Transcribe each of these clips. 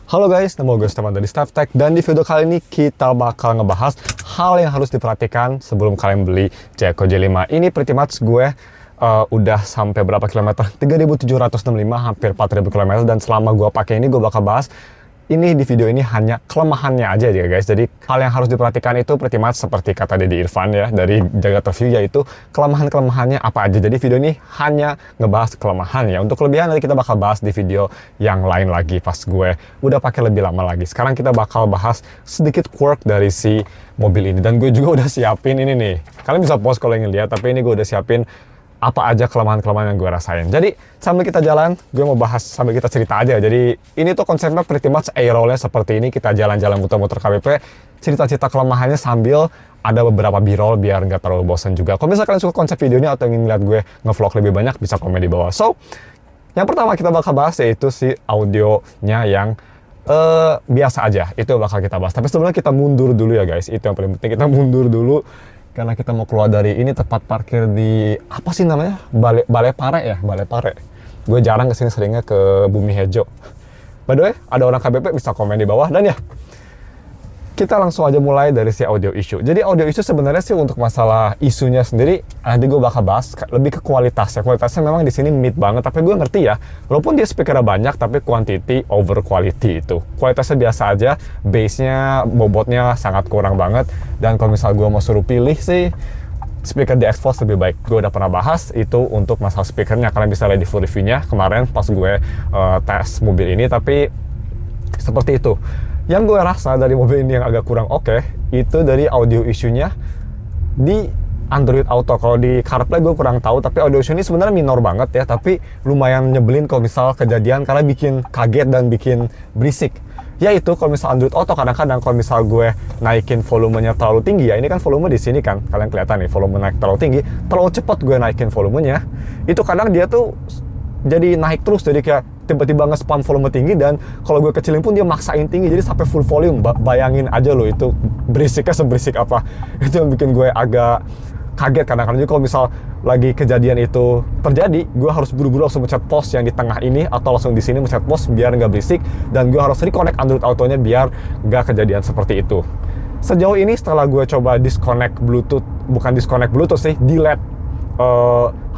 Halo guys, nama gue Stefan dari StefTech, dan di video kali ini kita bakal ngebahas hal yang harus diperhatikan sebelum kalian beli Jayco J5. Ini pretty much gue udah sampai berapa kilometer? 3.765, hampir 4.000 kilometer, dan selama gue pakai ini gue bakal bahas ini di video ini hanya kelemahannya aja ya guys. Jadi hal yang harus diperhatikan itu pretty much seperti kata Deddy Irfan ya dari Jagat Review, yaitu kelemahan-kelemahannya apa aja. Jadi video ini hanya ngebahas kelemahan ya. Untuk kelebihan nanti kita bakal bahas di video yang lain lagi pas gue udah pakai lebih lama lagi. Sekarang kita bakal bahas sedikit quirk dari si mobil ini, dan gue juga udah siapin ini nih. Kalian bisa pause kalau ingin lihat, tapi ini gue udah siapin apa aja kelemahan-kelemahan yang gue rasain. Jadi sambil kita jalan, gue mau bahas sambil kita cerita aja. Jadi ini tuh konsepnya pretty much A-roll-nya seperti ini. Kita jalan-jalan muter-muter KBP, cerita-cerita kelemahannya sambil ada beberapa B-roll biar nggak terlalu bosan juga. Kalau misalkan kalian suka konsep video ini atau ingin lihat gue ngevlog lebih banyak, bisa komen di bawah. So, yang pertama kita bakal bahas yaitu si audionya yang biasa aja. Itu bakal kita bahas. Tapi sebelumnya kita mundur dulu ya guys. Itu yang paling penting, kita mundur dulu. Karena kita mau keluar dari ini, tempat parkir di apa sih namanya? Balai Pare ya, Balai Pare. Gue jarang kesini, seringnya ke Bumi Hejo. By the way, ada orang KBP bisa komen di bawah. Dan ya, kita langsung aja mulai dari si audio issue. Jadi audio issue sebenarnya sih untuk masalah isunya sendiri, nanti gue bakal bahas lebih ke kualitasnya. Kualitasnya memang di sini mid banget, tapi gue ngerti ya, walaupun dia speakernya banyak, tapi quantity over quality itu. Kualitasnya biasa aja, bass-nya, bobotnya sangat kurang banget. Dan kalau misal gue mau suruh pilih sih, speaker di Xbox lebih baik. Gue udah pernah bahas itu untuk masalah speakernya, kalian bisa lihat di full review-nya kemarin pas gue tes mobil ini, tapi seperti itu. Yang gue rasa dari mobil ini yang agak kurang oke, itu dari audio issue-nya di Android Auto. Kalau di CarPlay gue kurang tahu, tapi audio issue ini sebenarnya minor banget ya, tapi lumayan nyebelin kalau misal kejadian karena bikin kaget dan bikin berisik. Yaitu kalau misal Android Auto, kadang-kadang kalau misal gue naikin volumenya terlalu tinggi ya, ini kan volume di sini kan, kalian kelihatan nih volume naik terlalu tinggi, terlalu cepat gue naikin volumenya, itu kadang dia tuh jadi naik terus, jadi kayak tiba-tiba nge-spam volume tinggi, dan kalau gue kecilin pun dia maksain tinggi, jadi sampai full volume. Bayangin aja loh itu berisiknya seberisik apa. Itu yang bikin gue agak kaget kadang-kadang. Jadi kalau misal lagi kejadian itu terjadi, gue harus buru-buru langsung mencet pause yang di tengah ini, atau langsung di sini mencet pause biar nggak berisik, dan gue harus reconnect Android Auto-nya biar nggak kejadian seperti itu. Sejauh ini setelah gue coba disconnect Bluetooth, bukan disconnect Bluetooth sih, delete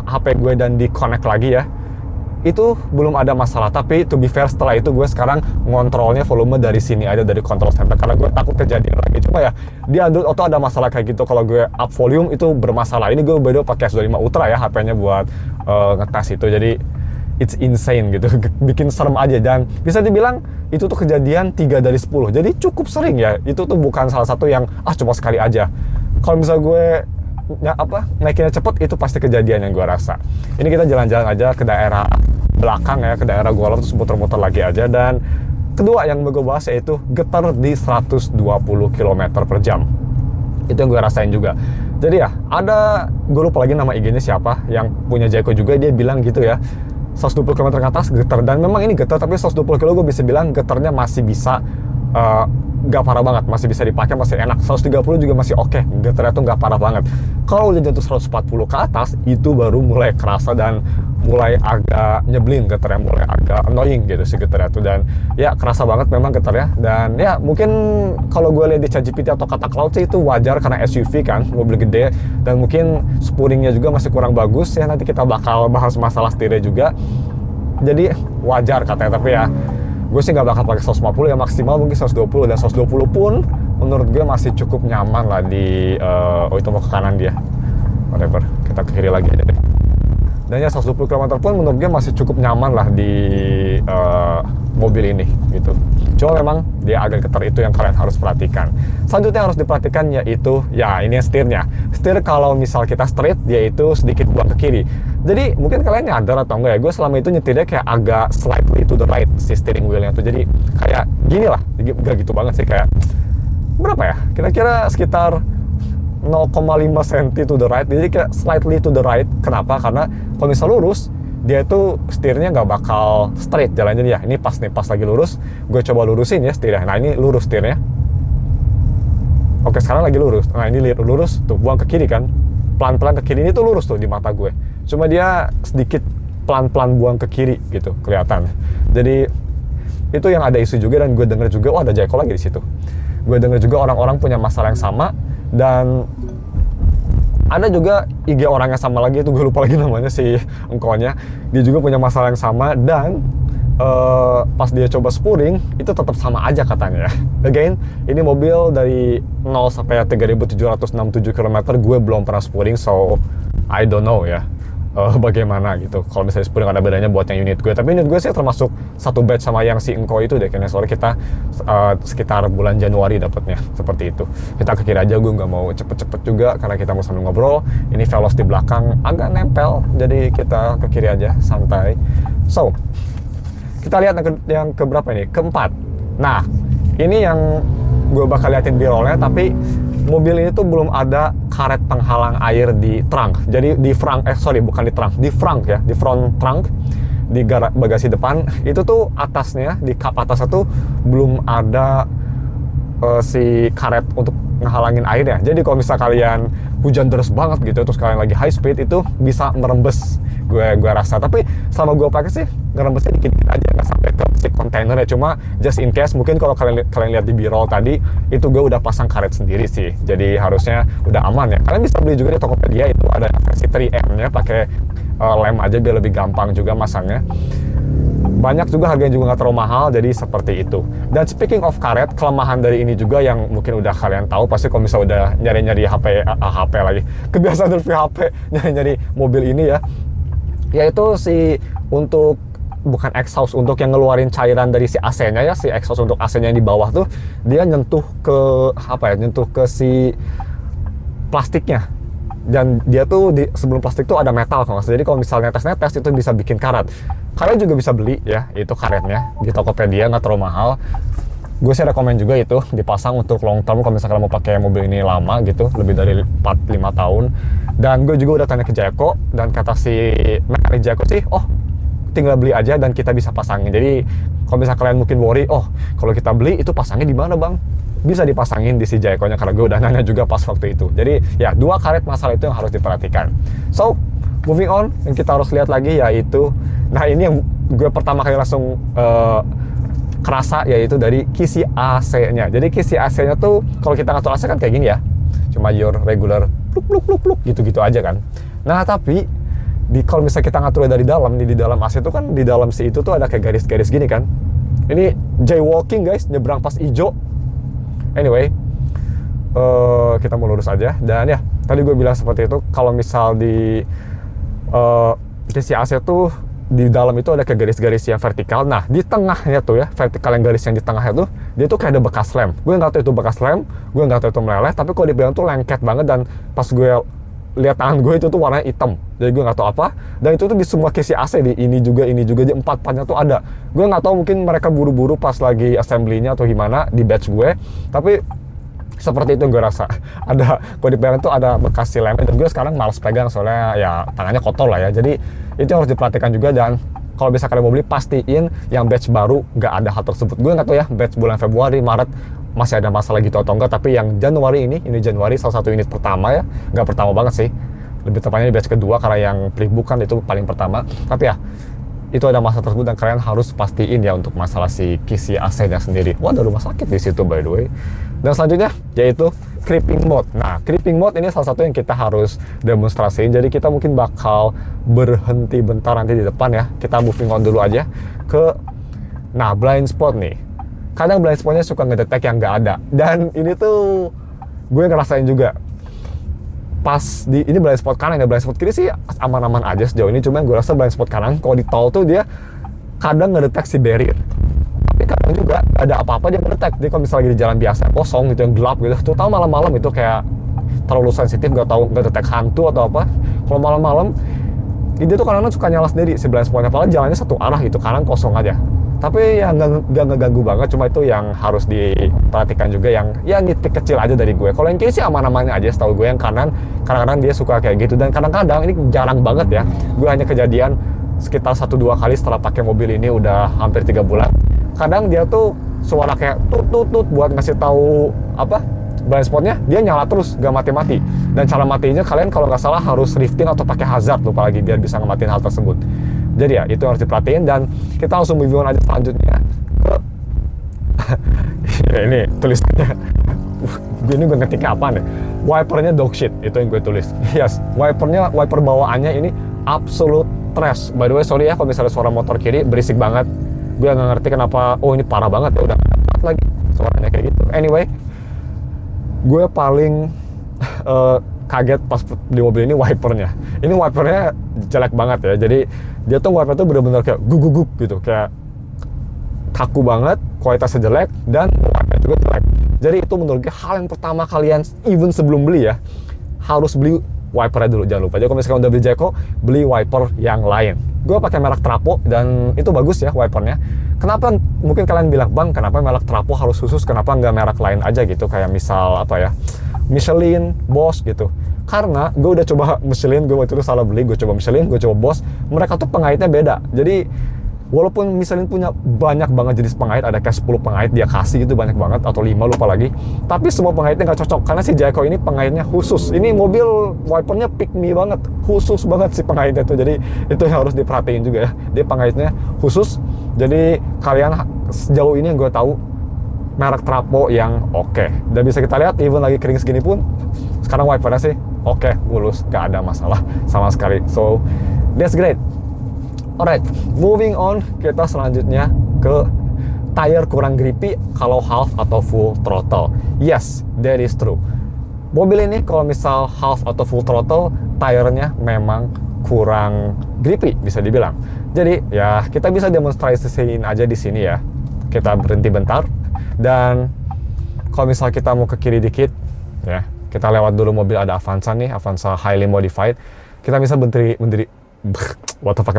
HP gue dan di-connect lagi ya, itu belum ada masalah. Tapi to be fair, setelah itu gue sekarang ngontrolnya volume dari sini aja, dari control center, karena gue takut kejadian lagi. Cuma ya di Android Auto ada masalah kayak gitu, kalau gue up volume itu bermasalah. Ini gue baru pakai S25 Ultra ya, HP-nya buat ngetes itu, jadi it's insane gitu. Bikin serem aja, dan bisa dibilang itu tuh kejadian 3 dari 10, jadi cukup sering ya. Itu tuh bukan salah satu yang cuma sekali aja. Kalau misal gue naikinnya cepet, itu pasti kejadian yang gue rasa. Ini kita jalan-jalan aja ke daerah belakang ya, ke daerah Golf, terus muter-muter lagi aja. Dan kedua yang gue bahas yaitu getar di 120 km per jam. Itu yang gue rasain juga. Jadi ya, gue lupa lagi nama IG-nya siapa, yang punya Jayco juga, dia bilang gitu ya, 120 km ke atas getar. Dan memang ini getar, tapi 120 km gue bisa bilang getarnya masih bisa gak parah banget, masih bisa dipakai, masih enak. 130 juga masih oke, getarnya tuh gak parah banget. Kalau udah jatuh 140 ke atas, itu baru mulai kerasa dan mulai agak nyebelin getarnya, mulai agak annoying gitu si getarnya tuh. Dan ya kerasa banget memang getarnya. Dan ya mungkin kalau gue lihat di ChatGPT atau kata cloud sih itu wajar karena SUV kan, mobil gede, dan mungkin spooringnya juga masih kurang bagus ya. Nanti kita bakal bahas masalah setirnya juga, jadi wajar katanya. Tapi ya gue sih nggak bakal pakai 150 ya, maksimal mungkin 120, dan 120 pun menurut gue masih cukup nyaman lah di itu mau ke kanan dia, whatever, kita ke kiri lagi aja deh. Dan ya 120 km pun menurut gue masih cukup nyaman lah di mobil ini gitu. Cuma memang dia agak getar, itu yang kalian harus perhatikan. Selanjutnya harus diperhatikan yaitu ya ini setirnya. Setir kalau misal kita straight, dia itu sedikit buang ke kiri. Jadi mungkin kalian nyadar atau enggak ya, gue selama itu nyetirnya kayak agak slightly to the right si steering wheelnya tuh. Jadi kayak gini lah, gak gitu banget sih, kayak berapa ya, kira-kira sekitar 0,5 cm to the right. Jadi kayak slightly to the right. Kenapa? Karena kalau misal lurus, dia itu setirnya nggak bakal straight jalannya. Ya ini pas nih, pas lagi lurus, gue coba lurusin ya setirnya. Nah ini lurus setirnya, oke sekarang lagi lurus. Nah ini lurus tuh, buang ke kiri kan, pelan-pelan ke kiri. Ini tuh lurus tuh di mata gue, cuma dia sedikit pelan-pelan buang ke kiri gitu kelihatan. Jadi itu yang ada isu juga, dan gue denger juga, oh ada Jayco lagi di situ. Gue denger juga orang-orang punya masalah yang sama, dan ada juga IG orang yang sama lagi, itu gue lupa lagi namanya si engkonya, dia juga punya masalah yang sama, dan pas dia coba spuring itu tetap sama aja katanya. Again, ini mobil dari 0 sampai 3.767 km, gue belum pernah spuring, so I don't know ya bagaimana gitu. Kalau misalnya spuring ada bedanya buat yang unit gue, tapi unit gue sih termasuk satu batch sama yang si engko itu deh kayaknya, soalnya kita sekitar bulan Januari dapatnya, seperti itu. Kita ke kiri aja, gue nggak mau cepet-cepet juga karena kita mau sambil ngobrol. Ini Veloz di belakang agak nempel, jadi kita ke kiri aja santai. So kita lihat yang keberapa ini? Keempat. Nah, ini yang gue bakal liatin B-rollnya, tapi mobil ini tuh belum ada karet penghalang air di trunk. Jadi di front, bukan di trunk, di front ya, di front trunk, di bagasi depan, itu tuh atasnya, di kap atasnya tuh belum ada si karet untuk ngehalangin airnya. Jadi kalau misal kalian hujan deras banget gitu, terus kalian lagi high speed, itu bisa merembes, gue rasa. Tapi selama gue pakai sih ngerembesnya dikit-dikit aja, nggak sampai ke si kontainer ya. Cuma just in case, mungkin kalau kalian lihat di B-roll tadi, itu gue udah pasang karet sendiri sih, jadi harusnya udah aman ya. Kalian bisa beli juga di Tokopedia, itu ada versi 3M nya, pakai lem aja biar lebih gampang juga masangnya. Banyak juga, harganya juga nggak terlalu mahal, jadi seperti itu. Dan speaking of karet, kelemahan dari ini juga yang mungkin udah kalian tahu, pasti kalau misalnya udah nyari-nyari HP lagi, kebiasaan dari HP, nyari-nyari mobil ini ya, yaitu si untuk, bukan exhaust, untuk yang ngeluarin cairan dari si AC-nya ya, si exhaust untuk AC-nya yang di bawah tuh, dia nyentuh ke, nyentuh ke si plastiknya. Dan dia tuh sebelum plastik tuh ada metal kalau nggak salah. Jadi kalau misalnya netes itu bisa bikin karat. Kalian juga bisa beli ya itu karetnya di Tokopedia, nggak terlalu mahal. Gue sih rekomen juga itu dipasang untuk long term kalau misalnya mau pakai mobil ini lama gitu, lebih dari 4-5 tahun. Dan gue juga udah tanya ke Jayco, dan kata si mekanik Jayco sih, oh tinggal beli aja dan kita bisa pasangin. Jadi kalau misalnya kalian mungkin worry, oh kalau kita beli itu pasangnya di mana bang? Bisa dipasangin di si Jayco-nya, karena gue udah nanya juga pas waktu itu. Jadi ya 2 karet masalah itu yang harus diperhatikan. So moving on, yang kita harus lihat lagi yaitu, nah ini yang gue pertama kali langsung kerasa, yaitu dari kisi AC-nya. Jadi kisi AC-nya tuh kalau kita ngatur AC kan kayak gini ya, cuma your regular pluk gitu-gitu aja kan. Nah tapi kalau misalnya kita ngaturnya dari dalam, di dalam AC itu kan, di dalam si itu tuh ada kayak garis-garis gini kan. Ini jaywalking guys, nyebrang pas hijau. Anyway, kita mau lurus aja. Dan ya, tadi gue bilang seperti itu, kalau misal di kisi AC tuh di dalam itu ada kayak garis-garis yang vertikal. Nah, di tengahnya tuh ya, vertikal yang garis yang di tengahnya tuh, dia tuh kayak ada bekas lem. Gue nggak tahu itu bekas lem, gue nggak tahu itu meleleh, tapi kalau dibilang tuh lengket banget. Dan pas gue lihat tangan gue itu tuh warnanya hitam, jadi gue nggak tahu apa. Dan itu tuh di semua kisi AC, di ini juga, di 4-4-nya tuh ada. Gue nggak tahu, mungkin mereka buru-buru pas lagi assembly-nya atau gimana di batch gue, tapi seperti itu gue rasa. Ada, kalau dipegang tuh ada bekas si lemnya, dan gue sekarang malas pegang soalnya ya tangannya kotor lah ya. Jadi itu harus diperhatikan juga. Dan kalau bisa kalian mau beli, pastiin yang batch baru nggak ada hal tersebut. Gue nggak tahu ya batch bulan Februari, Maret masih ada masalah gitu atau enggak, tapi yang Januari ini Januari salah satu unit pertama ya, nggak pertama banget sih, lebih tepatnya di batch kedua, karena yang pre-book kan itu paling pertama. Tapi ya itu ada masalah tersebut, dan kalian harus pastiin ya untuk masalah si kisi AC-nya sendiri. Wah, ada rumah sakit di situ by the way. Dan selanjutnya yaitu creeping mode. Nah, creeping mode ini salah satu yang kita harus demonstrasiin. Jadi kita mungkin bakal berhenti bentar nanti di depan ya. Kita moving on dulu aja ke, nah, blind spot nih. Kadang blind spotnya suka ngedetek yang nggak ada. Dan ini tuh gue ngerasain juga. Pas di ini blind spot kanan ya, blind spot kiri sih aman-aman aja sejauh ini. Cuma gue rasa blind spot kanan kalau di tol tuh dia kadang ngedeteksi barrier, tapi kadang juga ada apa-apa dia ngedetek. Jadi kalau misalnya lagi di jalan biasa kosong gitu yang gelap gitu, terutama malam-malam itu kayak terlalu sensitif, nggak detek hantu atau apa. Kalau malam-malam dia tuh kadang-kadang suka nyala sendiri si blind spotnya, padahal jalannya satu arah gitu, kanan kosong aja. Tapi ya nggak ngeganggu banget, cuma itu yang harus diperhatikan juga, yang ya nitpik kecil aja dari gue. Kalau yang kiri sih aman-amannya aja setahu gue. Yang kanan kadang-kadang dia suka kayak gitu, dan kadang-kadang ini jarang banget ya, gue hanya kejadian sekitar 1-2 kali setelah pakai mobil ini udah hampir 3 bulan. Kadang dia tuh suara kayak tut buat ngasih tahu apa blind spotnya, dia nyala terus, gak mati-mati. Dan cara matinya kalian kalau nggak salah harus drifting atau pakai hazard, lupa lagi, biar bisa ngematiin hal tersebut. Jadi ya itu harus diperhatiin. Dan kita langsung move on aja selanjutnya ke Ya, ini tulisannya. Ini gue ngetik apa nih? Wipernya dog shit, itu yang gue tulis. Yes, wiper bawaannya ini absolute trash. By the way, sorry ya kalau misalnya suara motor kiri berisik banget. Gue nggak ngerti kenapa. Oh, ini parah banget ya, udah nggak lagi suaranya kayak gitu. Anyway, gue paling kaget pas di mobil ini wipernya. Ini wipernya jelek banget ya. Jadi dia tuh wiper tuh bener-bener kayak guguk gitu, kayak kaku banget, kualitasnya jelek, dan warnanya juga jelek. Jadi itu menurut gue hal yang pertama kalian, even sebelum beli ya, harus beli wipernya dulu. Jangan lupa, jadi kalau misalkan udah beli Jayco, beli wiper yang lain. Gue pakai merek Trapo, dan itu bagus ya wipernya. Kenapa, mungkin kalian bilang, bang kenapa merek Trapo harus khusus, kenapa nggak merek lain aja gitu, kayak misal apa ya, Michelin, Bosch gitu. Karena gue udah coba Michelin, gue waktu itu salah beli, gue coba Michelin, gue coba Bosch, mereka tuh pengait-nya beda. Jadi walaupun Michelin punya banyak banget jenis pengait, ada kayak 10 pengait dia kasih gitu, banyak banget, atau 5 lupa lagi. Tapi semua pengaitnya nggak cocok, karena si Jayco ini pengaitnya khusus. Ini mobil wipernya pick me banget, khusus banget si pengaitnya tuh. Jadi itu yang harus diperhatiin juga ya, dia pengaitnya khusus. Jadi kalian sejauh ini yang gue tahu merek Trapo yang oke. Dan bisa kita lihat, even lagi kering segini pun, sekarang wipernya sih oke, mulus, gak ada masalah sama sekali. So, that's great. Alright, moving on, kita selanjutnya ke tire kurang grippy kalau half atau full throttle. Yes, that is true. Mobil ini kalau misal half atau full throttle, tire-nya memang kurang grippy, bisa dibilang. Jadi ya kita bisa demonstrasiin aja di sini ya. Kita berhenti bentar, dan kalau misal kita mau ke kiri dikit, ya kita lewat dulu mobil ada Avanza nih, Avanza highly modified. Kita bisa what the fuck,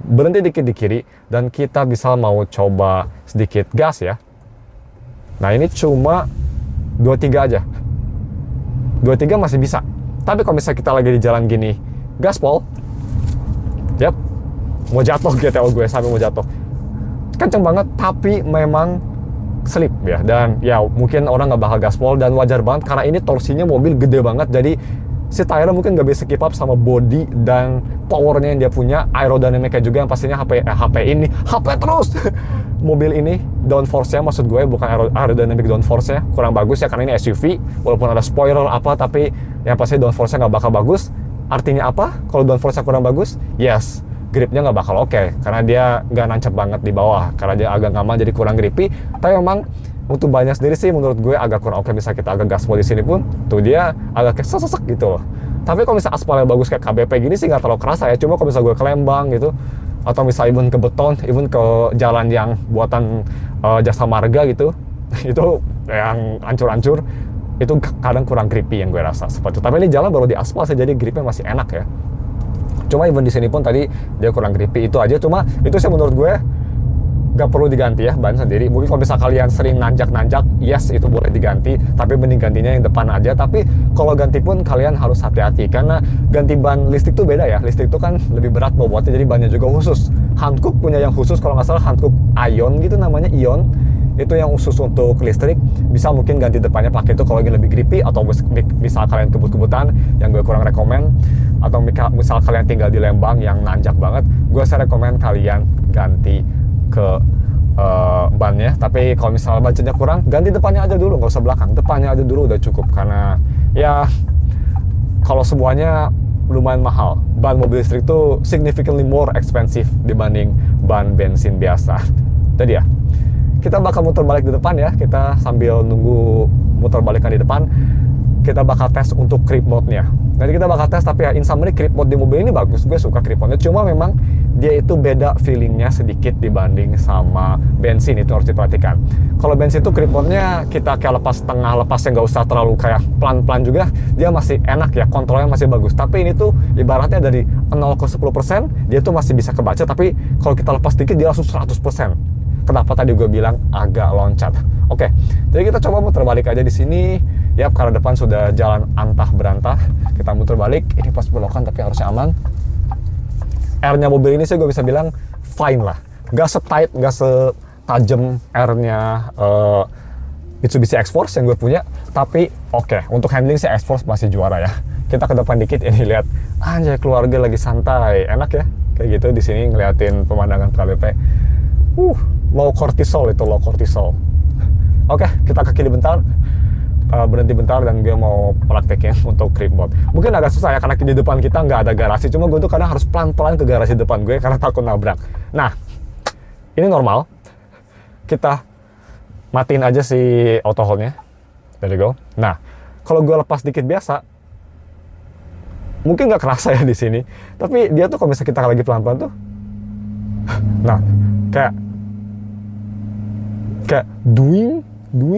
berhenti dikit di kiri, dan kita bisa mau coba sedikit gas ya. Nah ini cuma 23 aja, 23 masih bisa. Tapi kalau misalnya kita lagi di jalan gini, gaspol, yap, mau jatuh GTO gue, sampai mau jatuh, kenceng banget. Tapi memang slip ya, dan ya mungkin orang nggak bakal gaspol, dan wajar banget karena ini torsinya mobil gede banget. Jadi si tire mungkin nggak bisa keep up sama body dan powernya yang dia punya, aerodinamiknya juga yang pastinya HP terus. Mobil ini downforce-nya, maksud gue bukan aerodynamic downforce-nya kurang bagus ya, karena ini SUV, walaupun ada spoiler apa, tapi yang pasti downforce-nya nggak bakal bagus. Artinya apa kalau downforce-nya kurang bagus? Yes, gripnya nggak bakal oke, karena dia nggak nancap banget di bawah, karena dia agak ngaman, jadi kurang grippy. Tapi memang untuk bannya sendiri sih menurut gue agak kurang oke. Bisa kita agak gaspol di sini pun tuh dia agak kayak sesek gitu loh. Tapi kalau misalnya aspalnya bagus kayak KBP gini sih nggak terlalu kerasa ya. Cuma kalau misalnya gue ke Lembang gitu, atau misalnya even ke beton, even ke jalan yang buatan jasa marga gitu, itu yang hancur-hancur, itu kadang kurang grippy yang gue rasa seperti itu. Tapi ini jalan baru di aspal sih, jadi gripnya masih enak ya. Cuma even di sini pun tadi dia kurang grippy, itu aja. Cuma itu sih menurut gue gak perlu diganti ya ban sendiri. Mungkin kalau bisa kalian sering nanjak-nanjak, yes itu boleh diganti, tapi mending gantinya yang depan aja. Tapi kalau ganti pun kalian harus hati-hati, karena ganti ban listrik tuh beda ya. Listrik tuh kan lebih berat bobotnya, jadi bannya juga khusus. Hankook punya yang khusus, kalau nggak salah Hankook Ion gitu namanya, Ion. Itu yang khusus untuk listrik. Bisa mungkin ganti depannya pakai itu kalau lagi lebih grippy, atau misal kalian kebut-kebutan yang gue kurang rekomen, atau misal kalian tinggal di Lembang yang nanjak banget, gue rekomen kalian ganti ke bannya. Tapi kalau misalnya budgetnya kurang, ganti depannya aja dulu, nggak usah belakang, depannya aja dulu udah cukup. Karena ya kalau semuanya lumayan mahal, ban mobil listrik tuh significantly more expensive dibanding ban bensin biasa. Jadi ya kita bakal muter balik di depan ya, kita sambil nunggu muter balikan di depan, kita bakal tes untuk creep mode-nya. Nanti kita bakal tes, tapi ya in summary creep mode di mobil ini bagus, gue suka creep mode-nya. Cuma memang dia itu beda feelingnya sedikit dibanding sama bensin, itu harus diperhatikan. Kalau bensin itu creep mode-nya kita kayak lepas tengah, lepasnya nggak usah terlalu kayak pelan-pelan juga, dia masih enak ya, kontrolnya masih bagus. Tapi ini tuh ibaratnya dari 0 ke 10%, dia tuh masih bisa kebaca, tapi kalau kita lepas dikit dia langsung 100%. Kenapa tadi gue bilang agak loncat? Oke, jadi kita coba muter balik aja di sini. Yap, karena depan sudah jalan antah berantah. Kita muter balik. Ini pas belokan tapi harusnya aman. R-nya mobil ini sih gue bisa bilang fine lah. Gak se-tight, gak se-tajem R-nya Mitsubishi X-Force yang gue punya. Tapi oke, untuk handling sih X-Force masih juara ya. Kita ke depan dikit, ini lihat. Anjay, keluarga lagi santai. Enak ya, kayak gitu di sini ngeliatin pemandangan KBP. Low cortisol itu, low cortisol. Oke, kita ke kiri bentar, berhenti bentar, dan gue mau praktekin untuk creep mode. Mungkin agak susah ya, karena di depan kita nggak ada garasi, cuma gue tuh kadang harus pelan-pelan ke garasi depan gue karena takut nabrak. Nah, ini normal. Kita matiin aja si auto hold-nya. There you go. Nah, kalau gue lepas dikit biasa, mungkin nggak kerasa ya di sini, tapi dia tuh kalau misalnya kita lagi pelan-pelan tuh, nah, kayak doing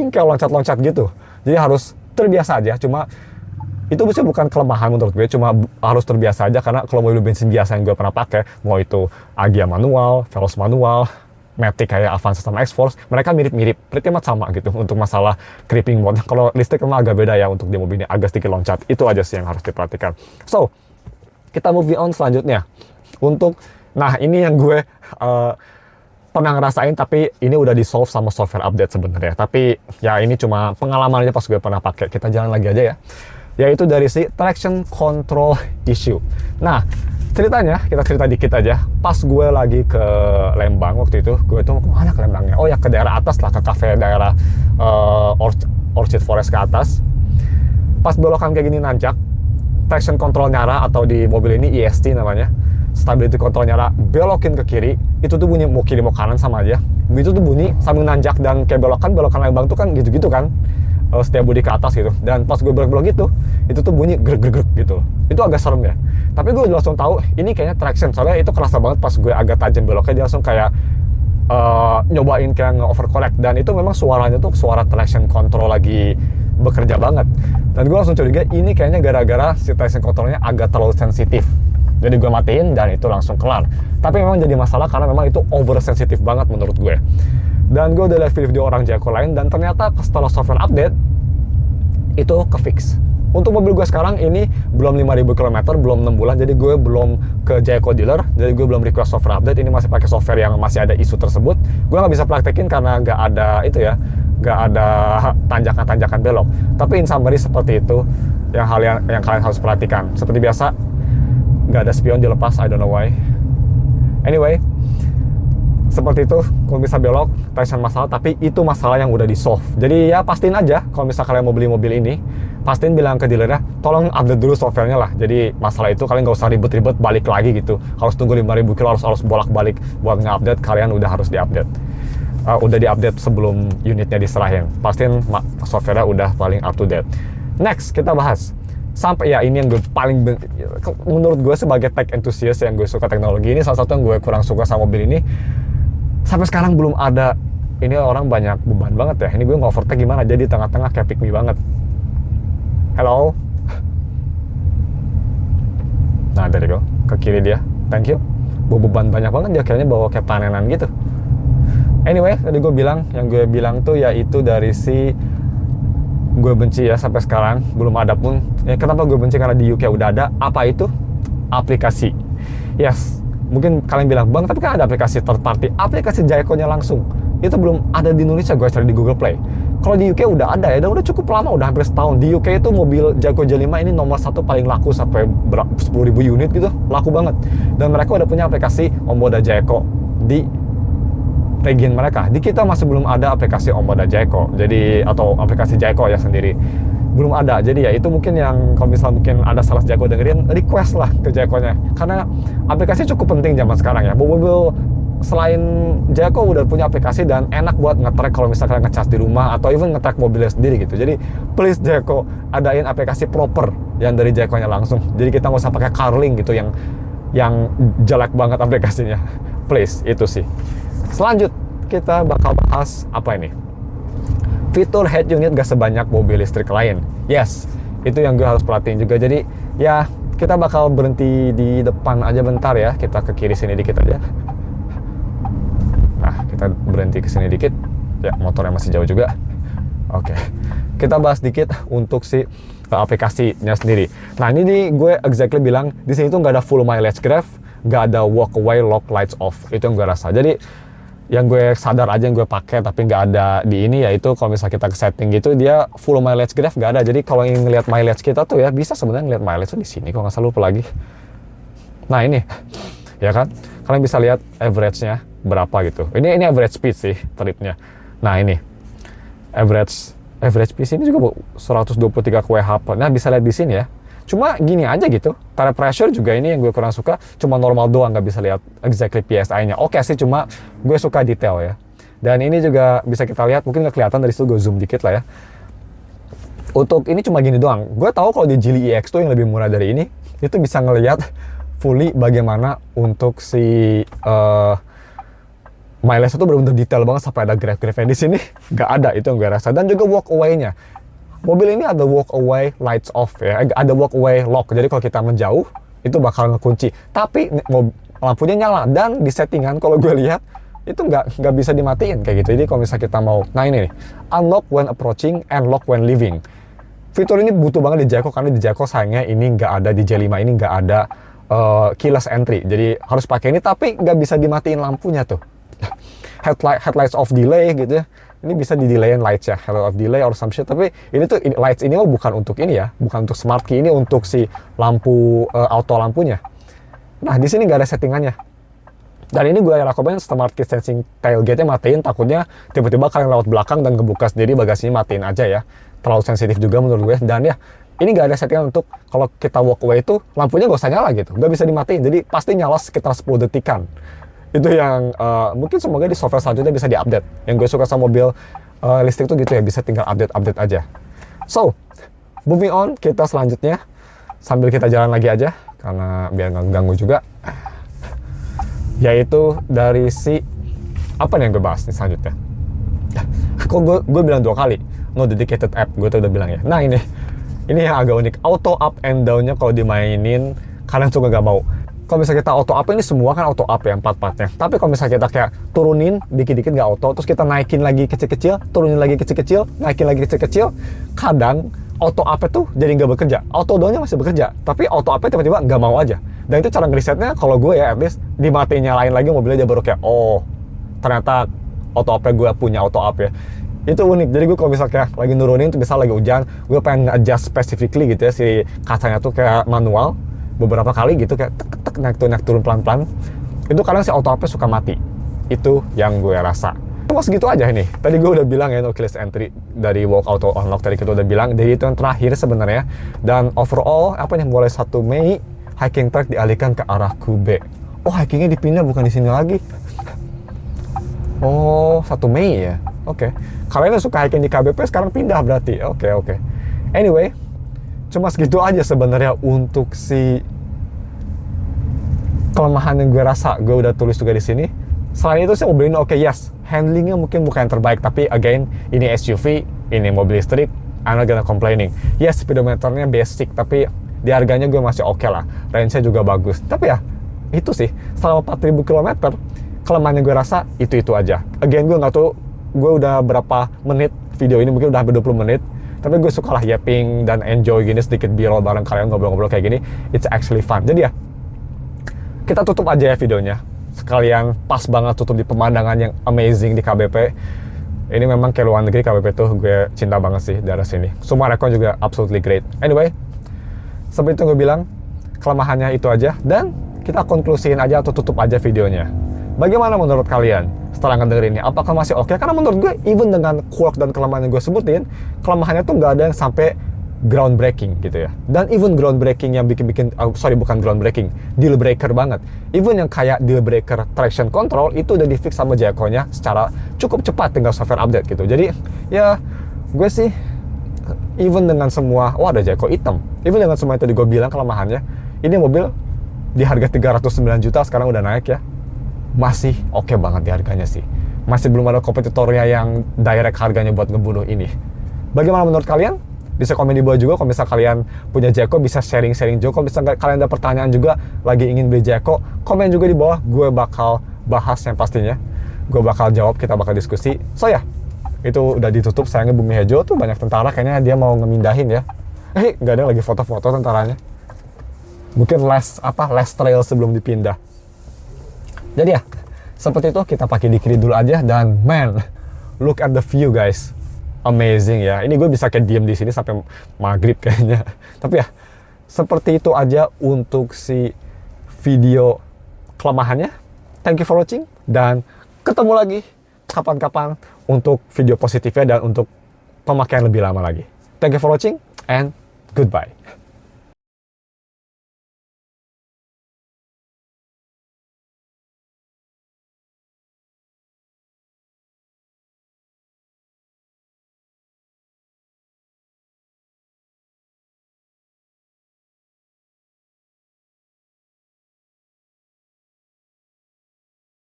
kayak loncat-loncat gitu. Jadi harus terbiasa aja. Cuma itu bisa bukan kelemahan menurut gue, cuma harus terbiasa aja, karena kalau mobil bensin biasa yang gue pernah pakai, mau itu Agya manual, Veloz manual, Matic kayak Avanza sama X-Force, mereka mirip-mirip, pretty much sama gitu untuk masalah creeping mode. Kalau listrik memang agak beda ya, untuk di mobil ini agak sedikit loncat. Itu aja sih yang harus diperhatikan. So, kita moving on selanjutnya. Nah ini yang gue pernah ngerasain, tapi ini udah di solve sama software update sebenarnya. Tapi ya ini cuma pengalaman aja pas gue pernah pakai. Kita jalan lagi aja ya. Yaitu dari si traction control issue. Nah, ceritanya, kita cerita dikit aja. Pas gue lagi ke Lembang waktu itu, gue tuh kemana ke Lembangnya? Oh ya, ke daerah atas lah, ke cafe daerah Orchid Forest ke atas. Pas belokan kayak gini nanjak, traction control nyala, atau di mobil ini ESC namanya, stability control nyala, belokin ke kiri, itu tuh bunyi mau kiri mau kanan sama aja. Itu tuh bunyi sambil nanjak, dan kayak belokan Lembang tuh kan gitu-gitu kan, setiap bodi ke atas gitu. Dan pas gue belok-belok gitu, itu tuh bunyi grek-grek gitu. Itu agak serem ya. Tapi gue langsung tahu ini kayaknya traction, soalnya itu kerasa banget pas gue agak tajam beloknya, dia langsung kayak nyobain kayak nge-overcorrect. Dan itu memang suaranya tuh suara traction control lagi bekerja banget. Dan gue langsung curiga ini kayaknya gara-gara si traction controlnya agak terlalu sensitif. Jadi gue matiin dan itu langsung kelar. Tapi memang jadi masalah karena memang itu oversensitif banget menurut gue. Dan gue udah lihat video orang Jayco lain, dan ternyata setelah software update itu ke-fix. Untuk mobil gue sekarang ini belum 5.000 km, belum 6 bulan, jadi gue belum ke Jayco dealer, jadi gue belum request software update. Ini masih pakai software yang masih ada isu tersebut. Gue nggak bisa praktekin karena nggak ada itu ya, nggak ada tanjakan-tanjakan belok. Tapi in summary seperti itu yang kalian harus perhatikan. Seperti biasa, nggak ada spion dilepas, I don't know why. Anyway, seperti itu. Kalau bisa belok, traction masalah, tapi itu masalah yang udah di solve. Jadi ya pastiin aja kalau misal kalian mau beli mobil ini, pastiin bilang ke dealernya, tolong update dulu softwarenya lah. Jadi masalah itu kalian nggak usah ribet-ribet balik lagi gitu, harus tunggu 5.000 kilo, harus bolak-balik buat nge-update. Kalian udah harus di-update, udah di-update sebelum unitnya diserahin. Pastiin softwarenya udah paling up to date. Next, kita bahas sampai ya ini yang gue paling, menurut gue sebagai tech enthusiast yang gue suka teknologi, ini salah satu yang gue kurang suka sama mobil ini. Sampai sekarang belum ada. Ini orang banyak beban banget ya. Ini gue nge-overtake gimana, jadi tengah-tengah kayak pick me banget. Hello. Nah, there you go. Ke kiri dia. Thank you. Bawa beban banyak banget dia, kayaknya bawa kayak panenan gitu. Anyway, tadi gue bilang, yang gue bilang tuh yaitu dari si gue benci ya sampai sekarang belum ada pun. Ya, kenapa gue benci? Karena di UK udah ada. Apa itu? Aplikasi. Yes. Mungkin kalian bilang, bang, tapi kan ada aplikasi third party, aplikasi Jayco-nya langsung. Itu belum ada di Indonesia, gue cari di Google Play. Kalau di UK udah ada ya, dan udah cukup lama, udah hampir setahun. Di UK itu mobil Jayco J5 ini nomor 1 paling laku, sampai 10.000 unit gitu, laku banget. Dan mereka udah punya aplikasi Omboda Jayco di region mereka. Di kita masih belum ada aplikasi Omboda Jayco, jadi atau aplikasi Jayco ya sendiri. Belum ada. Jadi ya itu mungkin yang kalau misal mungkin ada salah Jayco dengerin, request lah ke Jayco-nya, karena aplikasi cukup penting zaman sekarang ya. Mobil selain Jayco udah punya aplikasi dan enak buat nge-track kalau misalnya nge-charge di rumah atau even nge-track mobilnya sendiri gitu. Jadi please Jayco, adain aplikasi proper yang dari Jayco-nya langsung. Jadi kita nggak usah pakai CarLink gitu yang jelek banget aplikasinya. Please, itu sih. Selanjut kita bakal bahas apa ini? Fitur head unit gak sebanyak mobil listrik lain. Yes, itu yang gue harus perhatiin juga. Jadi ya kita bakal berhenti di depan aja bentar ya. Kita ke kiri sini dikit aja. Nah, kita berhenti ke sini dikit. Ya, motornya masih jauh juga. Oke. Kita bahas dikit untuk si aplikasinya sendiri. Nah, ini nih gue exactly bilang di sini tuh nggak ada full mileage graph, nggak ada walk away lock lights off. Itu yang gue rasa. Jadi yang gue sadar aja yang gue pakai tapi nggak ada di ini, yaitu kalau misalnya kita ke setting gitu dia full mileage graph nggak ada. Jadi kalau ingin ngelihat mileage kita tuh ya bisa sebenarnya ngelihat mileage tuh di sini, kalau nggak salah, lupa lagi. Nah ini ya kan, kalian bisa lihat average-nya berapa gitu. Ini average speed sih tripnya. Nah ini average PC ini juga 123 WH. Nah, bisa lihat di sini ya. Cuma gini aja gitu, tire pressure juga ini yang gue kurang suka, cuma normal doang, nggak bisa lihat exactly PSI-nya. Oke sih, cuma gue suka detail ya. Dan ini juga bisa kita lihat, mungkin nggak kelihatan dari situ, gue zoom dikit lah ya. Untuk ini cuma gini doang. Gue tahu kalau di Geely EX tuh yang lebih murah dari ini, itu bisa ngelihat fully bagaimana untuk si mileage itu benar-benar detail banget sampai ada graph-graphnya. Di sini nggak ada, itu yang gue rasa. Dan juga walk away-nya. Mobil ini ada walk away lights off ya, ada walk away lock. Jadi kalau kita menjauh itu bakal ngekunci. Tapi lampunya nyala dan di settingan kalau gue lihat itu nggak bisa dimatiin kayak gitu. Jadi kalau misalnya kita mau, nah ini nih, unlock when approaching and lock when leaving. Fitur ini butuh banget di Jayco karena di Jayco sayangnya ini nggak ada, di J5 ini nggak ada keyless entry. Jadi harus pakai ini, tapi nggak bisa dimatiin lampunya tuh. Headlights off delay gitu ya. Ini bisa di delayin lights ya, headlight off delay or some shit. Tapi ini tuh lights ini bukan untuk ini ya, bukan untuk smart key, ini untuk si lampu auto lampunya. Nah di sini nggak ada settingannya. Dan ini gue rekomend smart key sensing tailgate-nya matiin, takutnya tiba-tiba kalian lewat belakang dan kebuka sendiri, bagasinya matiin aja ya. Terlalu sensitif juga menurut gue. Dan ya ini nggak ada settingan untuk kalau kita walk away itu lampunya nggak usah nyala gitu, nggak bisa dimatiin. Jadi pasti nyala sekitar 10 detikan. Itu yang mungkin semoga di software selanjutnya bisa diupdate. Yang gue suka sama mobil listrik tuh gitu ya, bisa tinggal update aja. So, moving on, kita selanjutnya sambil kita jalan lagi aja karena biar nggak ganggu juga. Yaitu dari si apa nih yang gue bahas nih selanjutnya. Kok gue bilang 2 kali no dedicated app, gue tuh udah bilang ya. Nah ini yang agak unik, auto up and down-nya kalau dimainin kalian suka gak mau. Kalau misalnya kita auto up, ini semua kan auto up ya, 4-4-nya. Tapi kalau misalnya kita kayak turunin dikit-dikit nggak auto, terus kita naikin lagi kecil-kecil, turunin lagi kecil-kecil, naikin lagi kecil-kecil, kadang auto up itu jadi nggak bekerja. Auto down-nya masih bekerja, tapi auto up tiba-tiba nggak mau aja. Dan itu cara ngerisetnya, kalau gue ya at least, dimatiin nyalain lagi mobilnya, dia baru kayak, oh ternyata auto up-nya gue punya auto up ya. Itu unik. Jadi gue kalau misalnya lagi nurunin, tuh misal lagi hujan, gue pengen adjust specifically gitu ya, si kacanya tuh kayak manual, beberapa kali gitu kayak tek naik turun pelan-pelan, itu kadang si auto up-nya suka mati. Itu yang gue rasa. Cuma segitu aja ini. Tadi gue udah bilang ya no keyless entry dari walk auto unlock, tadi kita udah bilang. Jadi itu yang terakhir sebenarnya. Dan overall apa nih, mulai 1 Mei hiking track dialihkan ke arah Kube. Oh, hikingnya dipindah, bukan di sini lagi. Oh, 1 Mei ya. Oke. Kalian yang suka hiking di KBP sekarang pindah berarti. Oke. Anyway, cuma segitu aja sebenarnya untuk si kelemahan yang gue rasa. Gue udah tulis juga di sini. Selain itu sih mobil ini oke, yes, handlingnya mungkin bukan yang terbaik, tapi again ini SUV, ini mobil listrik, I'm not gonna complaining. Yes, speedometernya basic, tapi di harganya gue masih oke lah. Range-nya juga bagus. Tapi ya itu sih, selama 4.000 km kelemahannya gue rasa itu aja. Again, gue nggak tahu gue udah berapa menit video ini, mungkin udah hampir 20 menit. Tapi gue suka lah yapping dan enjoy gini, sedikit b-roll bareng kalian, ngobrol-ngobrol kayak gini. It's actually fun. Jadi ya, kita tutup aja ya videonya. Sekalian pas banget tutup di pemandangan yang amazing di KBP. Ini memang kayak luar negeri KBP tuh, gue cinta banget sih daerah sini. Semua rekon juga absolutely great. Anyway, seperti itu gue bilang, kelemahannya itu aja. Dan kita konklusiin aja atau tutup aja videonya. Bagaimana menurut kalian setelah ngedengerin ini? Apakah masih oke? Karena menurut gue, even dengan quirk dan kelemahan yang gue sebutin, kelemahannya tuh nggak ada yang sampai groundbreaking gitu ya. Dan even groundbreaking yang bukan groundbreaking, deal breaker banget. Even yang kayak deal breaker traction control, itu udah di fix sama Jayco-nya secara cukup cepat, tinggal software update gitu. Jadi ya, gue sih, even dengan semua, ada Jayco hitam. Even dengan semua yang tadi gue bilang kelemahannya, ini mobil di harga 309 juta sekarang udah naik ya. Masih oke banget di harganya sih. Masih belum ada kompetitornya yang direct harganya buat ngebunuh ini. Bagaimana menurut kalian? Bisa komen di bawah juga. Kalau misal kalian punya Jayco, bisa sharing-sharing juga. Kalau misal kalian ada pertanyaan juga, lagi ingin beli Jayco, komen juga di bawah. Gue bakal bahas yang pastinya. Gue bakal jawab, kita bakal diskusi. So ya, itu udah ditutup. Sayangnya Bumi Hejo tuh banyak tentara, kayaknya dia mau ngemindahin ya. Nggak ada lagi foto-foto tentaranya. Mungkin last trail sebelum dipindah. Jadi ya, seperti itu, kita pakai di kiri dulu aja. Dan man, look at the view guys, amazing ya. Ini gue bisa kayak diem di sini sampai maghrib kayaknya. Tapi ya, seperti itu aja untuk si video kelemahannya. Thank you for watching, dan ketemu lagi kapan-kapan untuk video positifnya dan untuk pemakaian lebih lama lagi. Thank you for watching and goodbye.